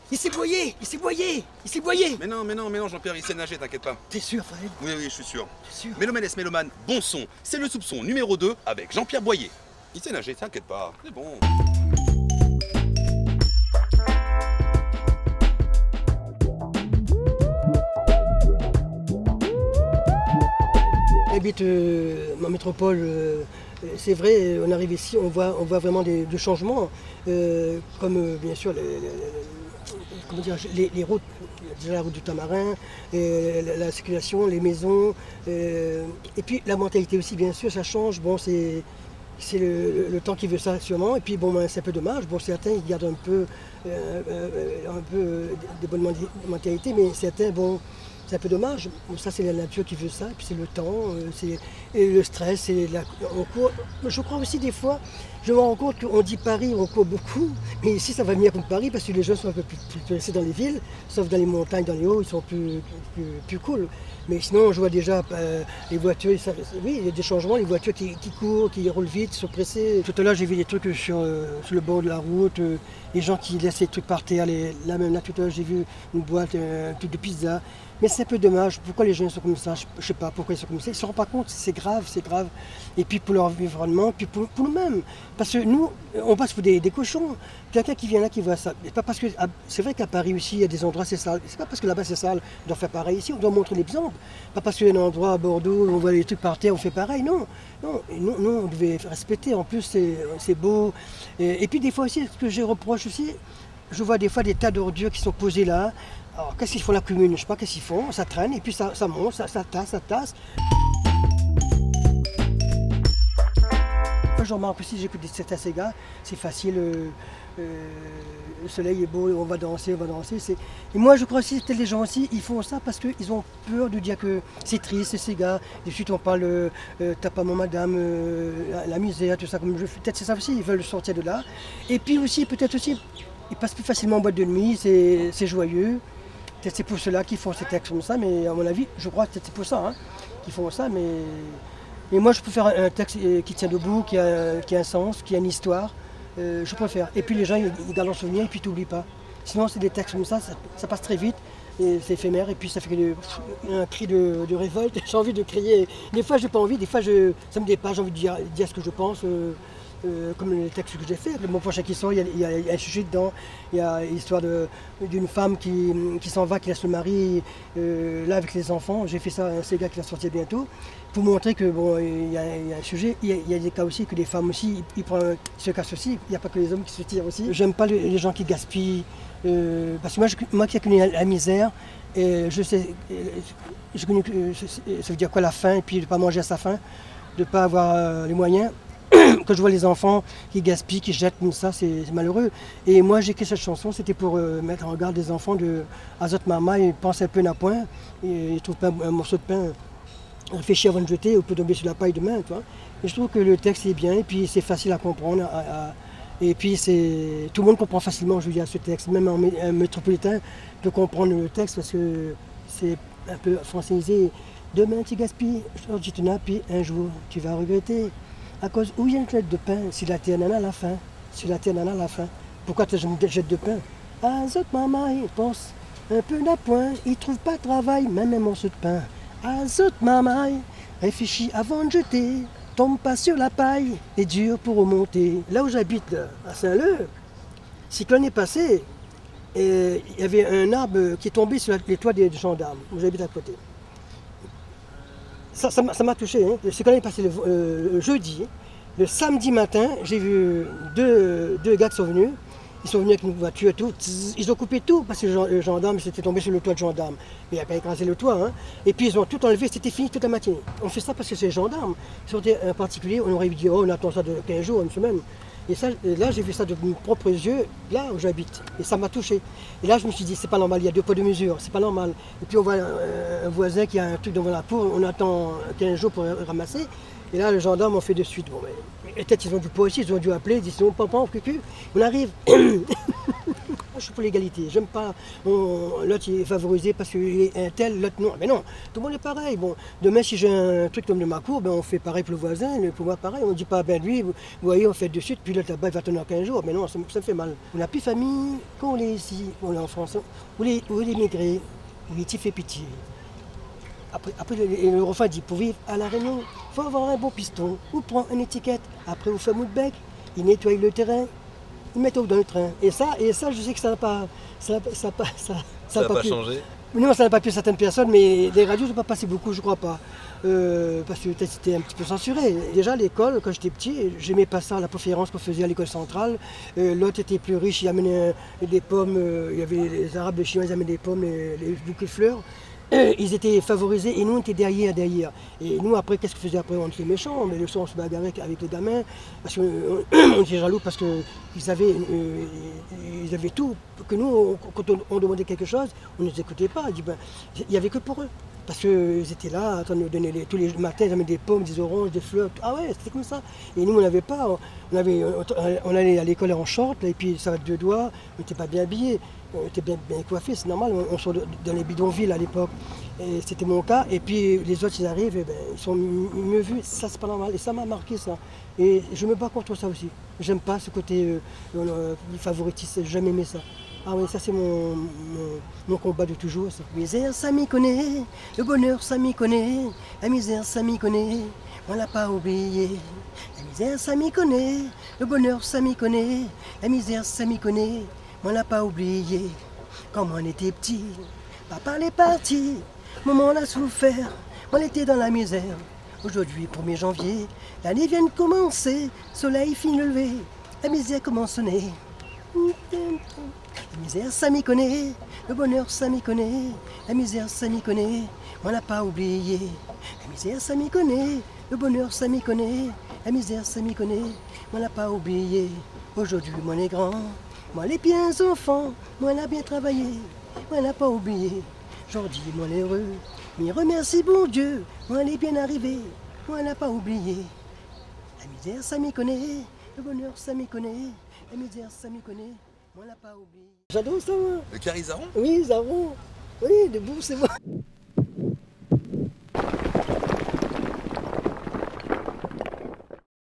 Il s'est boyé, il s'est boyé, il s'est boyé. Mais non, Jean-Pierre, il sait nager, t'inquiète pas. T'es sûr, Fred? Oui, je suis sûr. T'es sûr? Mélomanes, Méloman, bon son, c'est le soupçon numéro 2 avec Jean-Pierre Boyer. Il sait nager, t'inquiète pas, c'est bon. J'habite en métropole, c'est vrai, on arrive ici, on voit vraiment des changements, comme bien sûr comment dire, les routes, déjà la route du Tamarin, la circulation, les maisons, et puis la mentalité aussi, bien sûr, ça change. Bon, c'est le temps qui veut ça sûrement, et puis bon, ben, c'est un peu dommage. Bon, certains ils gardent un peu des bonnes mentalités, mais certains, bon, c'est un peu dommage. Bon, ça, c'est la nature qui veut ça, et puis c'est le temps, et le stress, on court. Je crois aussi des fois, je me rends compte qu'on dit Paris, on court beaucoup, mais ici ça va venir comme Paris parce que les gens sont un peu plus placés dans les villes, sauf dans les montagnes, dans les hauts, ils sont plus cool. Mais sinon, je vois déjà les voitures, oui, il y a des changements, les voitures qui courent, qui roulent vite, qui sont pressées. Tout à l'heure, j'ai vu des trucs sur le bord de la route, les gens qui laissent les trucs par terre. Là, tout à l'heure, j'ai vu une boîte, un truc de pizza. Mais c'est un peu dommage. Pourquoi les gens sont comme ça? Je ne sais pas pourquoi ils sont comme ça. Ils ne se rendent pas compte, c'est grave, c'est grave. Et puis pour leur environnement, puis pour nous-mêmes. Parce que nous, on passe pour des cochons. Quelqu'un qui vient là, qui voit ça. Pas parce que c'est vrai qu'à Paris aussi, il y a des endroits c'est sale. C'est pas parce que là-bas c'est sale, on doit faire pareil ici. On doit montrer l'exemple. Pas parce qu'il y a un endroit à Bordeaux où on voit les trucs par terre, on fait pareil. Non, nous, on devait respecter. En plus, c'est beau. Et puis des fois aussi, ce que je reproche aussi, je vois des fois des tas d'ordures qui sont posées là. Alors, qu'est-ce qu'ils font la commune? Je ne sais pas qu'est-ce qu'ils font, ça traîne et puis ça monte, ça tasse. Moi, je remarque aussi, j'écoute certains Sega, c'est facile, le soleil est beau, on va danser. Et moi, je crois aussi que les gens aussi, ils font ça parce qu'ils ont peur de dire que c'est triste, c'est Sega. Et suite, on parle, t'as pas mon madame, la misère, tout ça, comme je fais. Peut-être c'est ça aussi, ils veulent sortir de là. Et puis aussi, peut-être aussi, ils passent plus facilement en boîte de nuit, c'est joyeux. Peut-être c'est pour cela qu'ils font ces textes comme ça, mais à mon avis, je crois que c'est pour ça qu'ils font ça. Mais moi, je préfère un texte qui tient debout, qui a un sens, qui a une histoire. Je préfère. Et puis les gens, ils gardent en souvenir et puis tu n'oublies pas. Sinon, c'est des textes comme ça passe très vite, et c'est éphémère, et puis ça fait un cri de révolte. J'ai envie de crier. Des fois, j'ai pas envie, des fois, ça me dépasse, j'ai envie de dire ce que je pense. Comme les textes que j'ai fait, mon prochain qui sort, il y a un sujet dedans, il y a l'histoire d'une femme qui s'en va, qui laisse le mari là avec les enfants. J'ai fait ça, c'est un gars qui va sortir bientôt, pour montrer que bon, il y a un sujet, il y a des cas aussi que les femmes aussi, ils se cassent aussi, il n'y a pas que les hommes qui se tirent aussi. J'aime pas les gens qui gaspillent, parce que moi qui ai connu la misère, je sais, ça veut dire quoi la faim, et puis de ne pas manger à sa faim, de ne pas avoir les moyens. Quand je vois les enfants qui gaspillent, qui jettent comme ça, c'est malheureux. Et moi, j'ai écrit cette chanson, c'était pour mettre en garde des enfants de Azot Mama, ils pensent un peu à point, et ils ne trouvent pas un morceau de pain réfléchi avant de jeter, on peut tomber sur la paille demain. Tu vois. Et je trouve que le texte est bien, et puis c'est facile à comprendre. Et puis tout le monde comprend facilement, je veux dire, ce texte. Même un métropolitain peut comprendre le texte parce que c'est un peu francisé. Demain tu gaspilles, aujourd'hui tu n'as puis un jour tu vas regretter. À cause où il y a une jette de pain, si la terre n'en a la faim, Pourquoi tu jettes de pain? Azot Mama, il pense un peu d'appoint, il trouve pas de travail, même un morceau de pain. Azot Mama, réfléchis avant de jeter, tombe pas sur la paille, et dur pour remonter. Là où j'habite, à Saint-Leu, cyclone est passé, et il y avait un arbre qui est tombé sur les toits des gendarmes, où j'habite à côté. Ça m'a touché, hein. C'est quand même passé le jeudi. Le samedi matin, j'ai vu deux gars qui sont venus. Ils sont venus avec une voiture et tout. Ils ont coupé tout parce que le gendarme s'était tombé sur le toit de gendarme. Mais il n'a pas écrasé le toit. Hein. Et puis ils ont tout enlevé, c'était fini toute la matinée. On fait ça parce que c'est les gendarmes. Ils sont en particulier, on aurait dit, oh, on attend ça de 15 jours, une semaine. Et là, j'ai vu ça de mes propres yeux, là où j'habite. Et ça m'a touché. Et là, je me suis dit, c'est pas normal, il y a 2 poids 2 mesures, c'est pas normal. Et puis on voit un voisin qui a un truc devant la cour, on attend 15 jours pour ramasser. Et là, le gendarme en fait de suite. Bon, peut-être ils ont du poids aussi, ils ont dû appeler, ils disent, non, papa, on cucu, on arrive. je suis pour l'égalité. J'aime pas l'autre est favorisé parce qu'il est un tel, l'autre non. Mais non, tout le monde est pareil. Bon, demain, si j'ai un truc comme de ma cour, ben, on fait pareil pour le voisin, pour moi pareil. On ne dit pas, ben lui, vous voyez, on fait de suite, puis l'autre là-bas, il va tenir 15 jours. Mais non, ça me fait mal. On n'a plus famille quand on est ici, on est en France. Où les immigrés, où les fait pitié. Après le refrain dit, pour vivre à La Réunion, il faut avoir un bon piston, ou prendre une étiquette. Après, vous faites mot de bec, ils nettoient le terrain, ils mettent dans le train. Et ça, je sais que ça n'a pas, Ça n'a pas changé. Non, ça n'a pas pu certaines personnes, mais les radios ne sont pas passées beaucoup, je crois pas. Parce que c'était un petit peu censuré. Déjà à l'école, quand j'étais petit, j'aimais pas ça, la conférence qu'on faisait à l'école centrale. L'autre était plus riche, il amenait des pommes, il y avait les Arabes, les Chinois, ils amenaient des pommes, les bouquets de fleurs. Ils étaient favorisés et nous on était derrière. Et nous après, qu'est-ce qu'on faisait après? On était méchants, mais le soir on se bagarrait avec les gamins, parce qu'on était jaloux parce qu'ils avaient tout. Que nous, quand on demandait quelque chose, on ne les écoutait pas. Il n'y avait que pour eux. Parce qu'ils étaient là, en train de nous donner tous les matins, ils amenaient des pommes, des oranges, des fleurs. Ah ouais, c'était comme ça. Et nous, on n'avait pas. On allait à l'école en short, et puis ça va de 2 doigts, on n'était pas bien habillés. On était bien coiffés, c'est normal, on sort dans les bidonvilles à l'époque. Et c'était mon cas. Et puis les autres, ils arrivent, et ben, ils sont mieux vus. Ça, c'est pas normal. Et ça m'a marqué, ça. Et je me bats contre ça aussi. J'aime pas ce côté favoritisme, j'ai jamais aimé ça. Ah oui, ça c'est mon combat de toujours, ça. La misère, ça m'y connaît. Le bonheur, ça m'y connaît. La misère, ça m'y connaît. On l'a pas oublié. La misère, ça m'y connaît. Le bonheur, ça m'y connaît. La misère, ça m'y connaît. On l'a pas oublié. Quand on était petit, papa est parti. Maman on a souffert. On était dans la misère. Aujourd'hui, 1er janvier, l'année vient de commencer. Soleil finit de lever. La misère commence à sonner. La misère, ça m'y connaît. Le bonheur, ça m'y connaît. La misère, ça m'y connaît. On l'a pas oublié. La misère, ça m'y connaît. Le bonheur, ça m'y connaît. La misère, ça m'y connaît. On l'a pas oublié. Aujourd'hui, moi, les grands. Moi, les biens enfants. Moi, on a bien travaillé. Moi, on l'a pas oublié. Aujourd'hui, moi, l'heureux. Mais remercie, bon Dieu. Moi, on est bien arrivé. Moi, on l'a pas oublié. La misère, ça m'y connaît. Le bonheur, ça m'y connaît. La misère, ça m'y connaît. On l'a pas oublié. J'adore ça, moi. Le Carizaron? Oui, Zaron. Oui, debout, c'est moi.